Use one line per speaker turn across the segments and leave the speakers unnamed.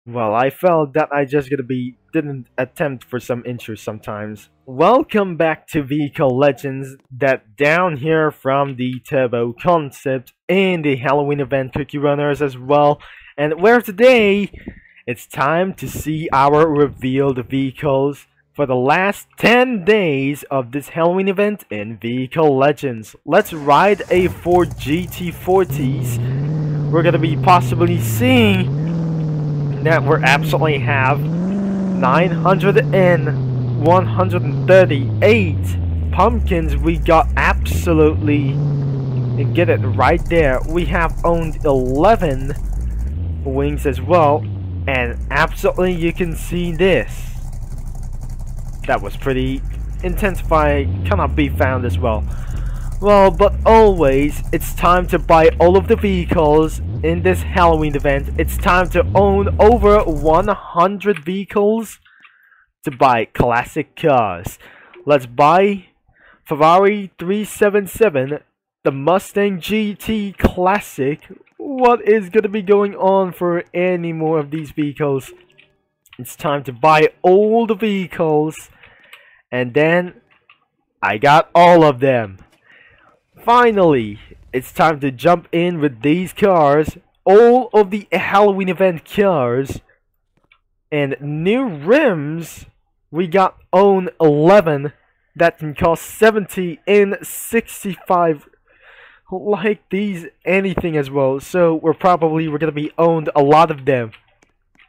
Well, I felt that I just didn't attempt for some intro sometimes. Welcome back to Vehicle Legends, that down here from the Turbo concept and the Halloween event Cookie Runners as well. And where today, it's time to see our revealed vehicles for the last 10 days of this Halloween event in Vehicle Legends. Let's ride a Ford GT40s. We're gonna be possibly seeing that we absolutely have 938 pumpkins. We got absolutely, and get it right there, we have owned 11 wings as well, and absolutely you can see this. That was pretty intensified, cannot be found as well. Well, but always, it's time to buy all of the vehicles in this Halloween event. It's time to own over 100 vehicles to buy classic cars. Let's buy Ferrari 377, the Mustang GT Classic. What is going to be going on for any more of these vehicles? It's time to buy all the vehicles, and then I got all of them. Finally, it's time to jump in with these cars, all of the Halloween event cars, and new rims. We got own 11 that can cost 70 and 65, like these, anything as well. So we're gonna be owned a lot of them.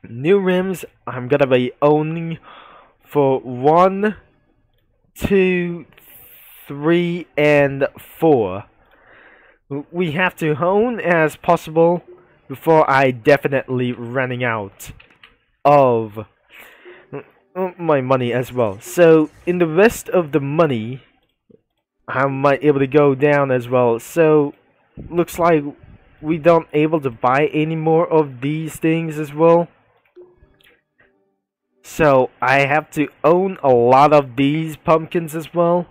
New rims I'm gonna be owning for 1, 2, 3, and 4. We have to own as possible before I definitely running out of my money as well. So in the rest of the money, I might able to go down as well. So looks like we don't able to buy any more of these things as well. So I have to own a lot of these pumpkins as well.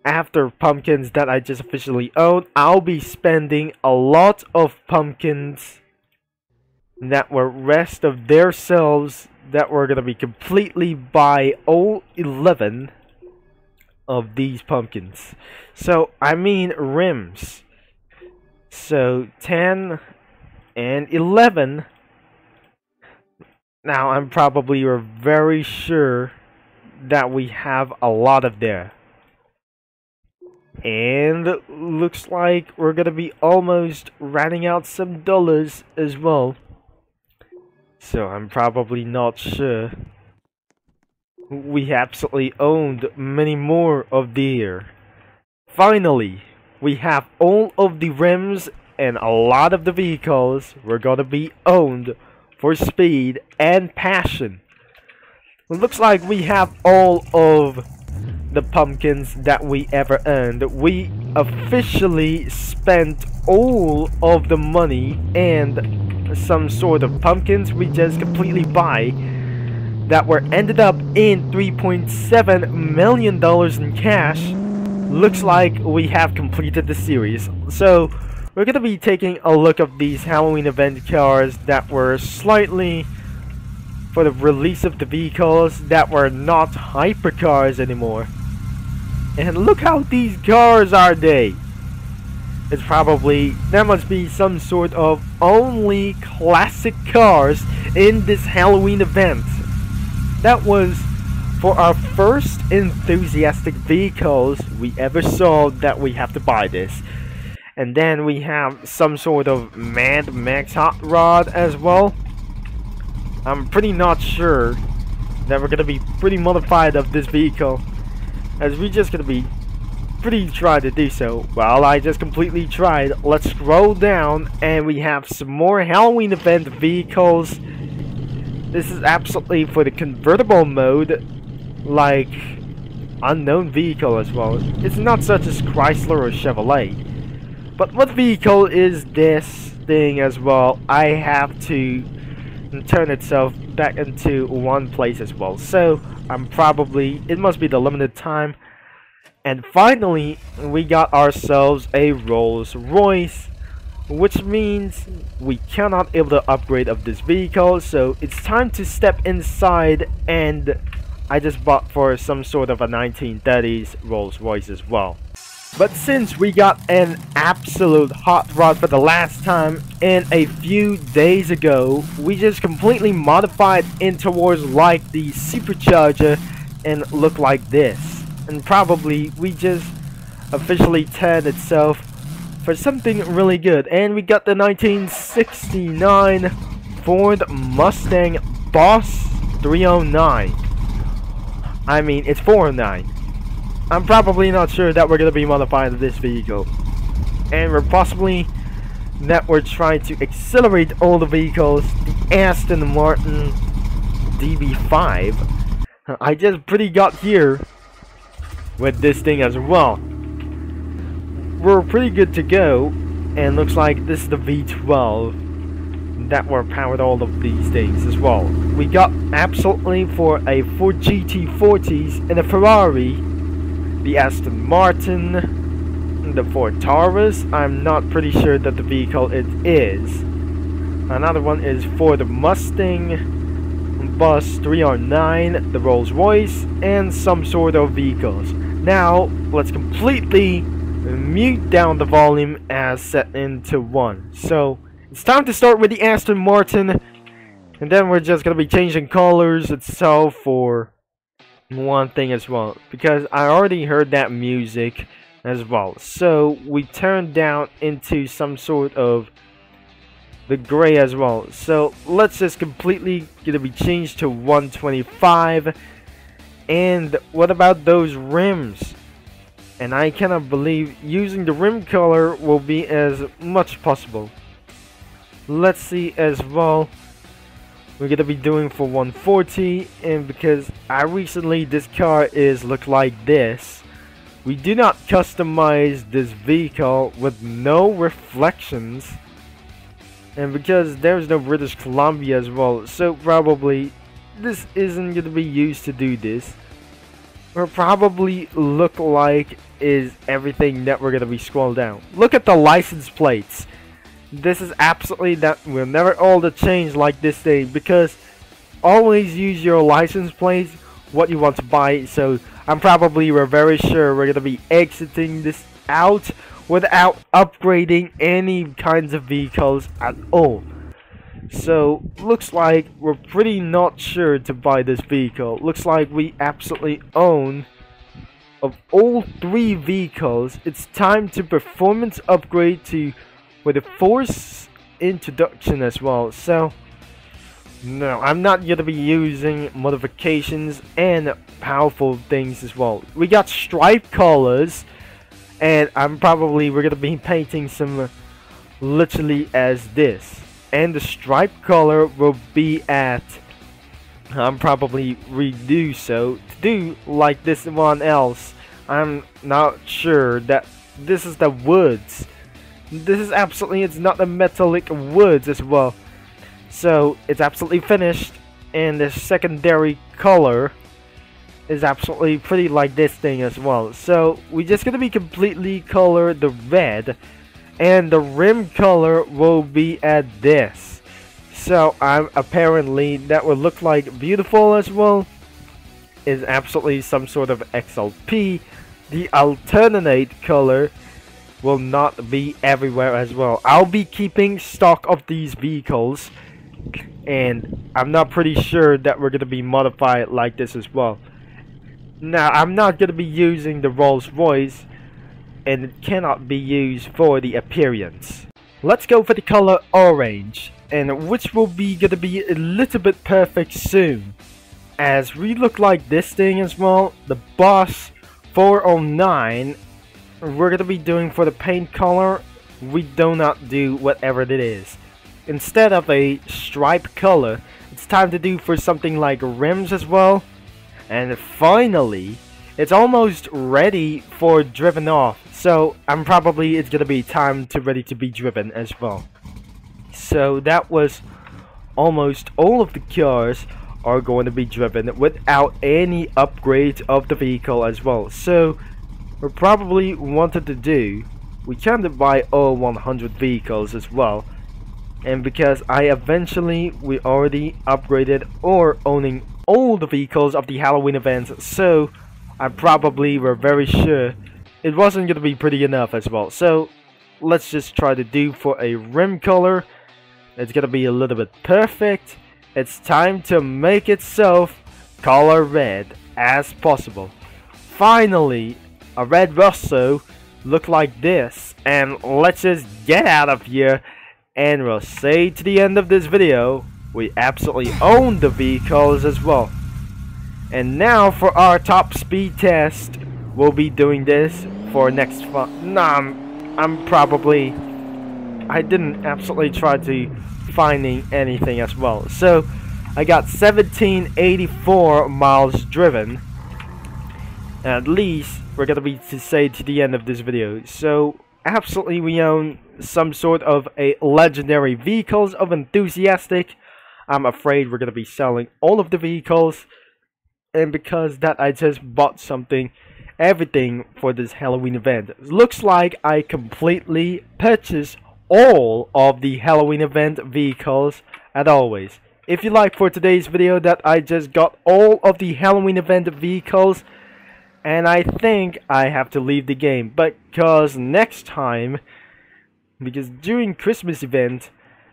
After pumpkins that I just officially own, I'll be spending a lot of pumpkins that were rest of their selves, that we're gonna be completely buy all 11 of these pumpkins. So I mean rims. So 10 and 11. Now I'm probably very sure that we have a lot of there. And looks like we're gonna be almost running out some dollars as well. So I'm probably not sure. We absolutely owned many more of the year. Finally, we have all of the rims and a lot of the vehicles we're gonna be owned for speed and passion. It looks like we have all of the pumpkins that we ever earned. We officially spent all of the money and some sort of pumpkins we just completely buy that were ended up in $3.7 million in cash. Looks like we have completed the series. So we're gonna be taking a look at these Halloween event cars that were slightly for the release of the vehicles that were not hypercars anymore. And look how these cars are they. It's probably, there must be some sort of only classic cars in this Halloween event. That was for our first enthusiastic vehicles we ever saw that we have to buy this. And then we have some sort of Mad Max Hot Rod as well. I'm pretty not sure that we're gonna be pretty modified of this vehicle, as we just gonna be pretty trying to do so. Well, I just completely tried. Let's scroll down and we have some more Halloween event vehicles. This is absolutely for the convertible mode, like unknown vehicle as well. It's not such as Chrysler or Chevrolet. But what vehicle is this thing as well? I have to turn itself back into one place as well. So I'm probably, it must be the limited time. And finally, we got ourselves a Rolls Royce which means we cannot able to upgrade of this vehicle. So it's time to step inside, and I just bought for some sort of a 1930s Rolls Royce as well. But since we got an absolute hot rod for the last time and a few days ago, we just completely modified in towards like the supercharger and look like this. And probably we just officially turned itself for something really good. And we got the 1969 Ford Mustang Boss 309. I mean, it's 409. I'm probably not sure that we're going to be modifying this vehicle. And we're possibly that we're trying to accelerate all the vehicles. The Aston Martin DB5. I just pretty got here with this thing as well. We're pretty good to go. And looks like this is the V12 that were powered all of these things as well. We got absolutely for a Ford GT40s and a Ferrari, the Aston Martin, the Ford Taurus. I'm not pretty sure that the vehicle it is. Another one is for the Mustang Bus 309, the Rolls Royce, and some sort of vehicles. Now let's completely mute down the volume as set into 1. So it's time to start with the Aston Martin, and then we're just gonna be changing colors itself for one thing as well, because I already heard that music as well. So we turned down into some sort of the gray as well. So let's just completely gonna be changed to 125. And what about those rims? And I cannot believe using the rim color will be as much possible. Let's see as well. We're gonna be doing for 140, and because I recently this car is look like this, we do not customize this vehicle with no reflections, and because there's no British Columbia as well, so probably this isn't gonna be used to do this. Or probably look like is everything that we're gonna be scrolled down. Look at the license plates. This is absolutely that we'll never all the change like this thing, because always use your license plates what you want to buy. So we're very sure we're gonna be exiting this out without upgrading any kinds of vehicles at all. So looks like we're pretty not sure to buy this vehicle. Looks like we absolutely own of all 3 vehicles. It's time to performance upgrade to with a force introduction as well. So no, I'm not gonna be using modifications and powerful things as well. We got stripe colors, and we're gonna be painting some literally as this, and the stripe color will be at probably redo so to do like this one else. I'm not sure that this is the woods. This is absolutely, it's not the metallic woods as well. So it's absolutely finished, and the secondary color is absolutely pretty like this thing as well. So we're just gonna be completely color the red, and the rim color will be at this. So apparently that will look like beautiful as well. Is absolutely some sort of XLP. The alternate color will not be everywhere as well. I'll be keeping stock of these vehicles, and I'm not pretty sure that we're gonna be modified like this as well. Now I'm not gonna be using the Rolls Royce, and it cannot be used for the appearance. Let's go for the color orange, and which will be gonna be a little bit perfect soon, as we look like this thing as well. The Boss 409. We're gonna be doing for the paint color, we do not do whatever it is. Instead of a stripe color, it's time to do for something like rims as well. And finally, it's almost ready for driven off. So it's gonna be time to ready to be driven as well. So that was almost all of the cars are going to be driven without any upgrades of the vehicle as well. So we probably wanted to do we can't buy all 100 vehicles as well. And because we already upgraded or owning all the vehicles of the Halloween event, so I probably were very sure it wasn't gonna be pretty enough as well. So let's just try to do for a rim color. It's gonna be a little bit perfect. It's time to make itself color red as possible. Finally, a red Rosso look like this, and let's just get out of here. And we'll say to the end of this video, we absolutely own the vehicles as well. And now for our top speed test, we'll be doing this for next fun. I didn't absolutely try to finding anything as well. So I got 1784 miles driven. At least we're gonna be to say to the end of this video. So absolutely we own some sort of a legendary vehicles of enthusiastic. I'm afraid we're gonna be selling all of the vehicles, and because that I just bought everything for this Halloween event. Looks like I completely purchased all of the Halloween event vehicles as always. If you like for today's video that I just got all of the Halloween event vehicles, and I think I have to leave the game because next time, because during Christmas event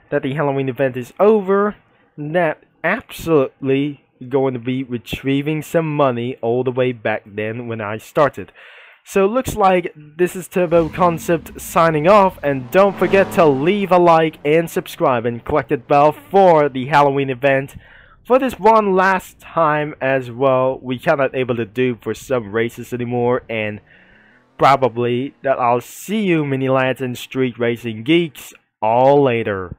that the Halloween event is over, that absolutely going to be retrieving some money all the way back then when I started. So looks like this is Turbo Concept signing off, and don't forget to leave a like and subscribe and collect that bell for the Halloween event for this one last time as well. We cannot able to do for some races anymore, and probably that I'll see you mini lads and street racing geeks all later.